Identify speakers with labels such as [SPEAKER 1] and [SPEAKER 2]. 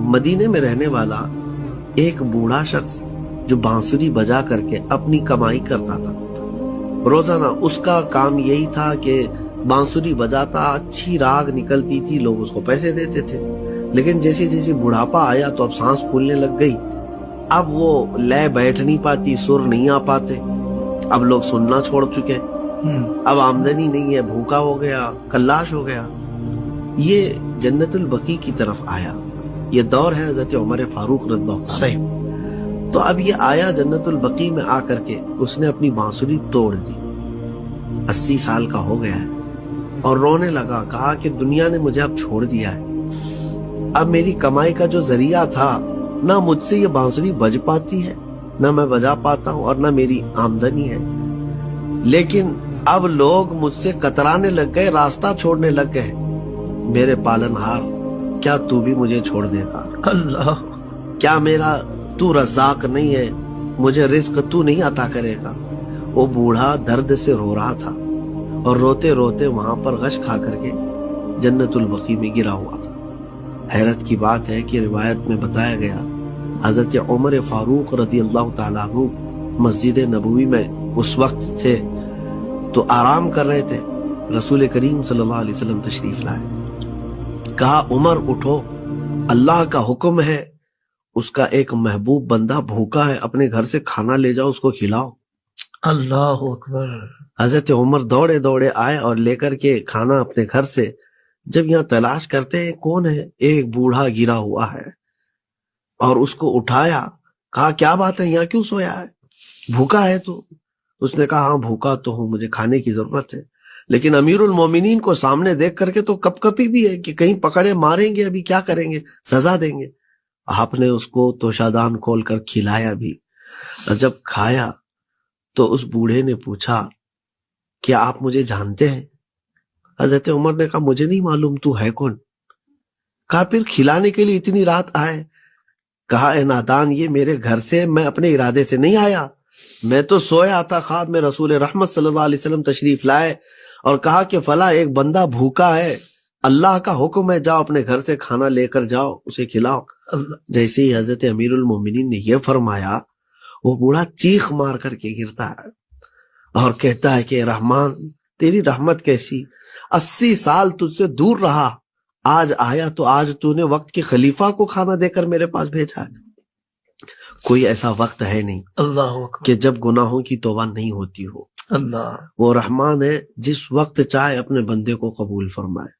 [SPEAKER 1] مدینے میں رہنے والا ایک بوڑھا شخص جو بانسری بجا کر کے اپنی کمائی کرتا تھا، روزانہ اس کا کام یہی تھا کہ بانسری بجاتا، اچھی راگ نکلتی تھی، لوگ اس کو پیسے دیتے تھے. لیکن جیسے جیسے بڑھاپا آیا تو اب سانس پھولنے لگ گئی، اب وہ لے بیٹھ نہیں پاتی، سر نہیں آ پاتے، اب لوگ سننا چھوڑ چکے، اب آمدنی نہیں ہے، بھوکا ہو گیا، کلاش ہو گیا. یہ جنت البقیع کی طرف آیا. یہ دور ہے حضرت عمر فاروق رضی اللہ عنہ.
[SPEAKER 2] صحیح.
[SPEAKER 1] تو اب یہ آیا جنت البقیع میں آ کر کے اس نے اپنی بانسری توڑ دی. 80 سال کا ہو گیا ہے اور رونے لگا. کہا کہ دنیا نے مجھے اب چھوڑ دیا ہے، اب میری کمائی کا جو ذریعہ تھا، نہ مجھ سے یہ بانسری بج پاتی ہے، نہ میں بجا پاتا ہوں، اور نہ میری آمدنی ہے. لیکن اب لوگ مجھ سے کترانے لگ گئے، راستہ چھوڑنے لگ گئے. میرے پالنہار، کیا تو بھی مجھے چھوڑ دے گا؟
[SPEAKER 2] اللہ،
[SPEAKER 1] کیا میرا تو رزاق نہیں ہے؟ مجھے رزق تو نہیں عطا کرے گا؟ وہ بوڑھا درد سے رو رہا تھا اور روتے روتے وہاں پر غش کھا کر کے جنت البقیع میں گرا ہوا تھا. حیرت کی بات ہے کہ روایت میں بتایا گیا حضرت عمر فاروق رضی اللہ تعالیٰ عنہ مسجد نبوی میں اس وقت تھے تو آرام کر رہے تھے. رسول کریم صلی اللہ علیہ وسلم تشریف لائے. کہا عمر اٹھو، اللہ کا حکم ہے، اس کا ایک محبوب بندہ بھوکا ہے، اپنے گھر سے کھانا لے جاؤ، اس کو کھلاؤ.
[SPEAKER 2] اللہ اکبر.
[SPEAKER 1] حضرت عمر دوڑے دوڑے آئے اور لے کر کے کھانا اپنے گھر سے. جب یہاں تلاش کرتے ہیں کون ہے، ایک بوڑھا گرا ہوا ہے اور اس کو اٹھایا. کہا کیا بات ہے، یہاں کیوں سویا ہے، بھوکا ہے تو؟ اس نے کہا ہاں بھوکا تو ہوں، مجھے کھانے کی ضرورت ہے. لیکن امیر المومنین کو سامنے دیکھ کر کے تو کپ کپی بھی ہے کہ کہیں پکڑے ماریں گے، ابھی کیا کریں گے، سزا دیں گے. آپ نے اس کو توشادان کھول کر کھلایا بھی. اور جب کھایا تو اس بوڑھے نے پوچھا کیا آپ مجھے جانتے ہیں؟ حضرت عمر نے کہا مجھے نہیں معلوم، تو ہے کون؟ کہا پھر کھلانے کے لیے اتنی رات آئے؟ کہا اے نادان، یہ میرے گھر سے میں اپنے ارادے سے نہیں آیا، میں تو سویا تھا، خواب میں رسول رحمت صلی اللہ علیہ وسلم تشریف لائے اور کہا کہ فلاں ایک بندہ بھوکا ہے، اللہ کا حکم ہے، جاؤ اپنے گھر سے کھانا لے کر جاؤ، اسے کھلاؤ. جیسے ہی حضرت امیر المومنین نے یہ فرمایا، وہ بوڑھا چیخ مار کر کے گرتا ہے اور کہتا ہے کہ رحمان تیری رحمت کیسی، 80 سال تجھ سے دور رہا، آج آیا تو آج تو نے وقت کے خلیفہ کو کھانا دے کر میرے پاس بھیجا ہے. کوئی ایسا وقت ہے نہیں
[SPEAKER 2] اللہ اکبر
[SPEAKER 1] کہ جب گناہوں کی توبہ نہیں ہوتی ہو.
[SPEAKER 2] اللہ.
[SPEAKER 1] وہ رحمان ہے جس وقت چاہے اپنے بندے کو قبول فرمائے.